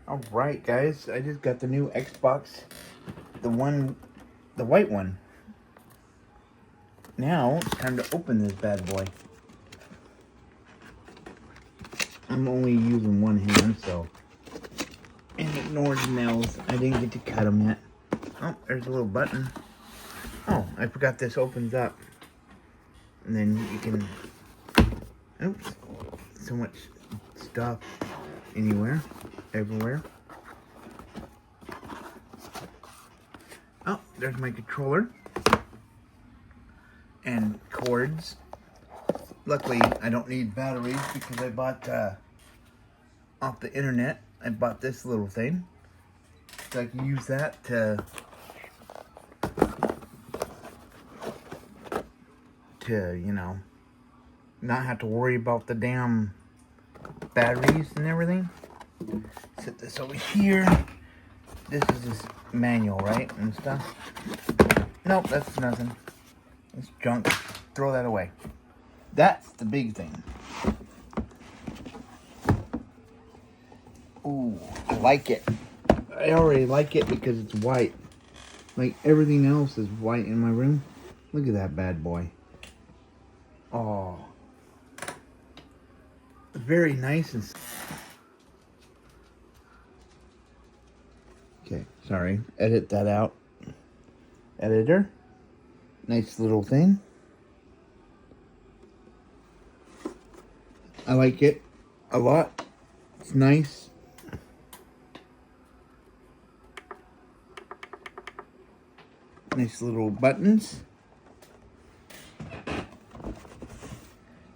Alright guys, I just got the new Xbox, the white one. Now, it's time to open this bad boy. I'm only using one hand, so, and ignore the nails, I didn't get to cut them yet. Oh, there's a little button. Oh, I forgot this opens up. And then you can, oops, so much stuff anywhere, everywhere. Oh, there's my controller and cords. Luckily, I don't need batteries because I bought off the internet. I bought this little thing, so I can use that to you know, not have to worry about the damn batteries and everything. Set this over here. This is just manual, right, and stuff. Nope, that's nothing. It's junk. Throw that away. That's the big thing. Ooh, I like it. I already like it because it's white. Like everything else is white in my room. Look at that bad boy. Oh. Very nice and... Okay, sorry. Edit that out. Editor. Nice little thing. I like it a lot. It's nice. Nice little buttons.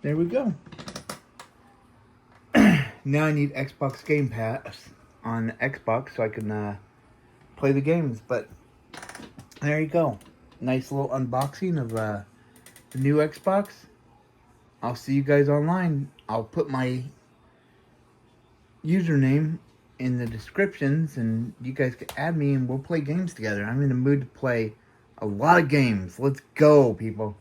There we go. Now I need Xbox Game Pass on Xbox so I can play the games. But there you go. Nice little unboxing of the new Xbox. I'll see you guys online. I'll put my username in the descriptions and you guys can add me and we'll play games together. I'm in the mood to play a lot of games. Let's go, people.